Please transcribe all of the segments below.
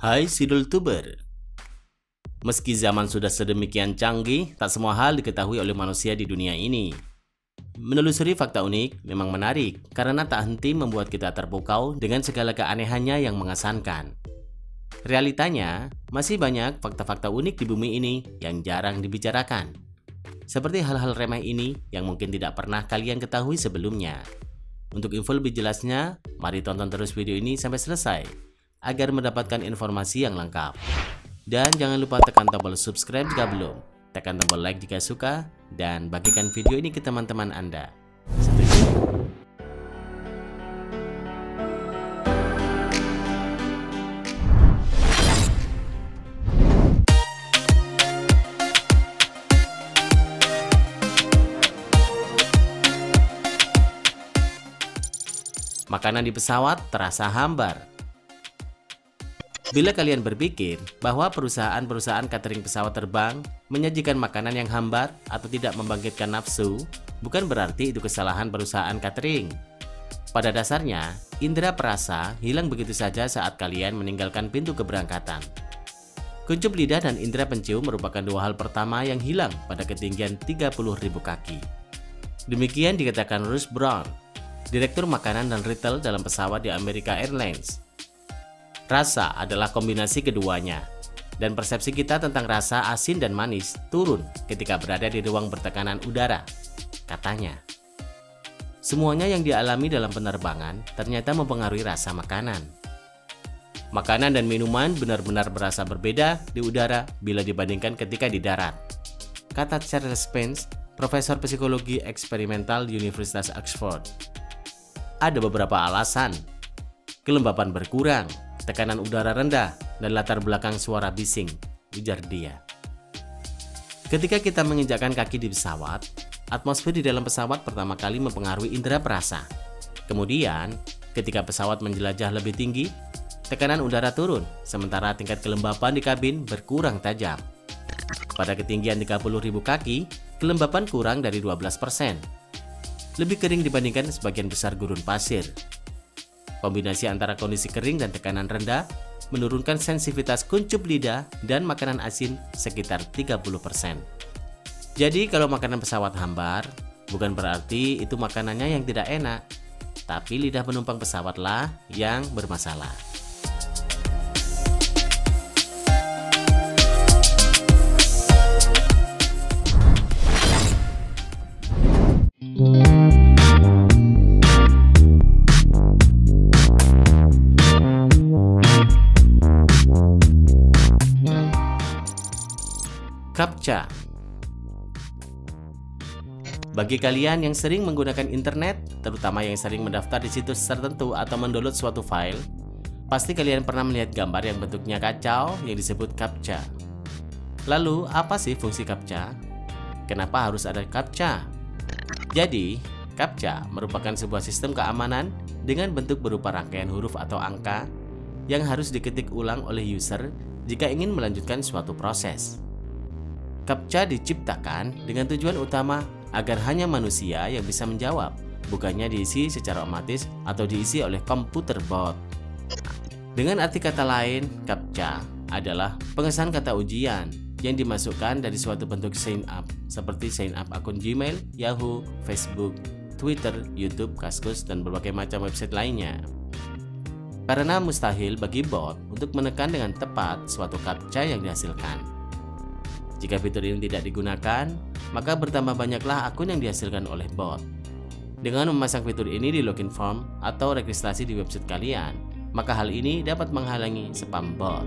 Hai Sidul Tuber. Meski zaman sudah sedemikian canggih, tak semua hal diketahui oleh manusia di dunia ini. Menelusuri fakta unik memang menarik karena tak henti membuat kita terpukau dengan segala keanehannya yang mengesankan. Realitanya, masih banyak fakta-fakta unik di bumi ini yang jarang dibicarakan. Seperti hal-hal remeh ini yang mungkin tidak pernah kalian ketahui sebelumnya. Untuk info lebih jelasnya, mari tonton terus video ini sampai selesai agar mendapatkan informasi yang lengkap. Dan jangan lupa tekan tombol subscribe jika belum, tekan tombol like jika suka, dan bagikan video ini ke teman-teman Anda. Setuju? Makanan di pesawat terasa hambar. Bila kalian berpikir bahwa perusahaan-perusahaan catering pesawat terbang menyajikan makanan yang hambar atau tidak membangkitkan nafsu, bukan berarti itu kesalahan perusahaan catering. Pada dasarnya, indera perasa hilang begitu saja saat kalian meninggalkan pintu keberangkatan. Kuncup lidah dan indera pencium merupakan dua hal pertama yang hilang pada ketinggian 30.000 kaki. Demikian dikatakan Russ Brown, Direktur Makanan dan Retail dalam pesawat di American Airlines. Rasa adalah kombinasi keduanya, dan persepsi kita tentang rasa asin dan manis turun ketika berada di ruang bertekanan udara, katanya. Semuanya yang dialami dalam penerbangan ternyata mempengaruhi rasa makanan. Makanan dan minuman benar-benar berasa berbeda di udara bila dibandingkan ketika di darat, kata Charles Spence, Profesor Psikologi Eksperimental di Universitas Oxford. Ada beberapa alasan. Kelembapan berkurang, tekanan udara rendah, dan latar belakang suara bising, ujar dia. Ketika kita menginjakkan kaki di pesawat, atmosfer di dalam pesawat pertama kali mempengaruhi indera perasa. Kemudian, ketika pesawat menjelajah lebih tinggi, tekanan udara turun, sementara tingkat kelembapan di kabin berkurang tajam. Pada ketinggian 30.000 kaki, kelembapan kurang dari 12%. Lebih kering dibandingkan sebagian besar gurun pasir. Kombinasi antara kondisi kering dan tekanan rendah menurunkan sensitivitas kuncup lidah dan makanan asin sekitar 30%. Jadi kalau makanan pesawat hambar, bukan berarti itu makanannya yang tidak enak, tapi lidah penumpang pesawatlah yang bermasalah. CAPTCHA. Bagi kalian yang sering menggunakan internet, terutama yang sering mendaftar di situs tertentu atau mendownload suatu file, pasti kalian pernah melihat gambar yang bentuknya kacau yang disebut CAPTCHA. Lalu, apa sih fungsi CAPTCHA? Kenapa harus ada CAPTCHA? Jadi, CAPTCHA merupakan sebuah sistem keamanan dengan bentuk berupa rangkaian huruf atau angka yang harus diketik ulang oleh user jika ingin melanjutkan suatu proses. CAPTCHA diciptakan dengan tujuan utama agar hanya manusia yang bisa menjawab, bukannya diisi secara otomatis atau diisi oleh komputer bot. Dengan arti kata lain, CAPTCHA adalah pengesahan kata ujian yang dimasukkan dari suatu bentuk sign up, seperti sign up akun Gmail, Yahoo, Facebook, Twitter, YouTube, Kaskus, dan berbagai macam website lainnya. Karena mustahil bagi bot untuk menekan dengan tepat suatu CAPTCHA yang dihasilkan. Jika fitur ini tidak digunakan, maka bertambah banyaklah akun yang dihasilkan oleh bot. Dengan memasang fitur ini di login form atau registrasi di website kalian, maka hal ini dapat menghalangi spam bot.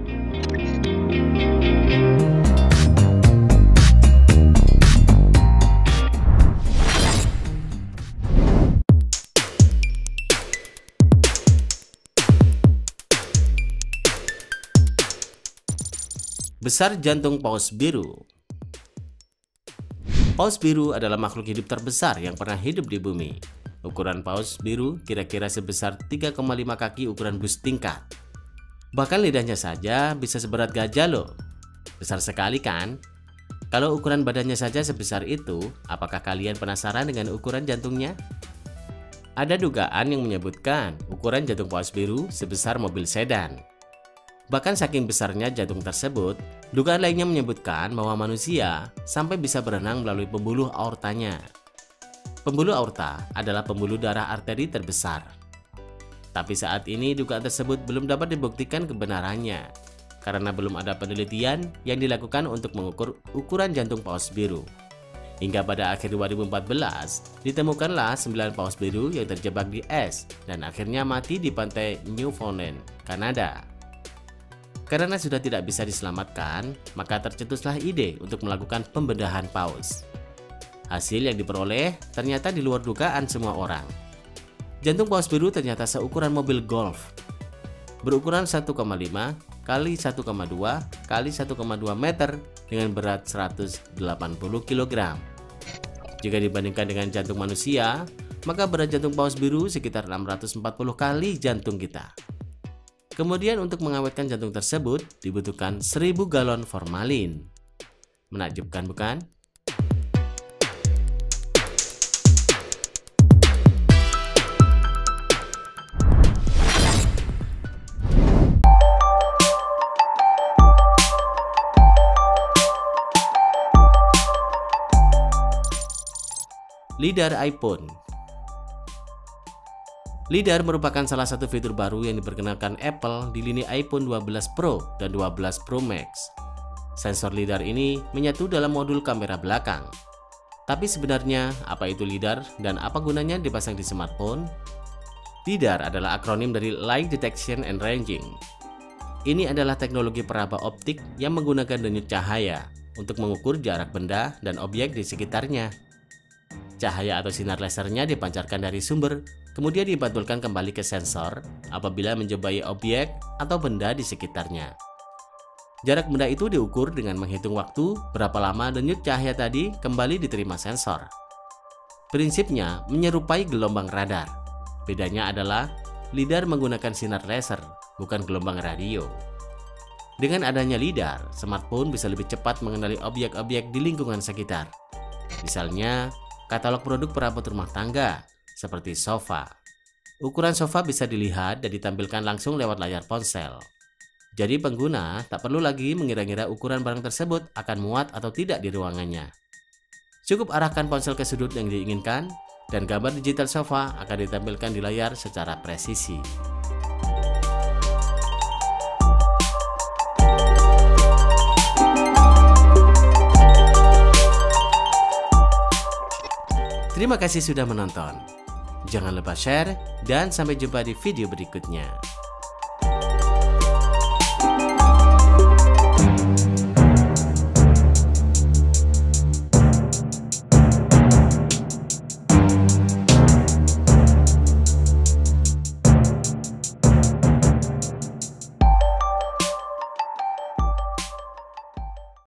Besar jantung paus biru. Paus biru adalah makhluk hidup terbesar yang pernah hidup di bumi. Ukuran paus biru kira-kira sebesar 3,5 kaki ukuran bus tingkat. Bahkan lidahnya saja bisa seberat gajah loh. Besar sekali kan? Kalau ukuran badannya saja sebesar itu, apakah kalian penasaran dengan ukuran jantungnya? Ada dugaan yang menyebutkan ukuran jantung paus biru sebesar mobil sedan. Bahkan saking besarnya jantung tersebut, dugaan lainnya menyebutkan bahwa manusia sampai bisa berenang melalui pembuluh aortanya. Pembuluh aorta adalah pembuluh darah arteri terbesar. Tapi saat ini dugaan tersebut belum dapat dibuktikan kebenarannya, karena belum ada penelitian yang dilakukan untuk mengukur ukuran jantung paus biru. Hingga pada akhir 2014, ditemukanlah 9 paus biru yang terjebak di es dan akhirnya mati di pantai Newfoundland, Kanada. Karena sudah tidak bisa diselamatkan, maka tercetuslah ide untuk melakukan pembedahan paus. Hasil yang diperoleh ternyata di luar dugaan semua orang. Jantung paus biru ternyata seukuran mobil golf, berukuran 1,5 kali 1,2 kali 1,2 meter dengan berat 180 kg. Jika dibandingkan dengan jantung manusia, maka berat jantung paus biru sekitar 640 kali jantung kita. Kemudian untuk mengawetkan jantung tersebut dibutuhkan 1000 galon formalin. Menakjubkan bukan? LiDAR iPhone. LiDAR merupakan salah satu fitur baru yang diperkenalkan Apple di lini iPhone 12 Pro dan 12 Pro Max. Sensor LiDAR ini menyatu dalam modul kamera belakang. Tapi sebenarnya apa itu LiDAR dan apa gunanya dipasang di smartphone? LiDAR adalah akronim dari Light Detection and Ranging. Ini adalah teknologi peraba optik yang menggunakan denyut cahaya untuk mengukur jarak benda dan objek di sekitarnya. Cahaya atau sinar lasernya dipancarkan dari sumber, kemudian dipantulkan kembali ke sensor apabila menjumpai objek atau benda di sekitarnya. Jarak benda itu diukur dengan menghitung waktu berapa lama denyut cahaya tadi kembali diterima sensor. Prinsipnya menyerupai gelombang radar. Bedanya adalah LiDAR menggunakan sinar laser, bukan gelombang radio. Dengan adanya LiDAR, smartphone bisa lebih cepat mengenali objek-objek di lingkungan sekitar. Misalnya, katalog produk perabot rumah tangga, seperti sofa. Ukuran sofa bisa dilihat dan ditampilkan langsung lewat layar ponsel. Jadi pengguna tak perlu lagi mengira-ngira ukuran barang tersebut akan muat atau tidak di ruangannya. Cukup arahkan ponsel ke sudut yang diinginkan, dan gambar digital sofa akan ditampilkan di layar secara presisi. Terima kasih sudah menonton. Jangan lupa share dan sampai jumpa di video berikutnya.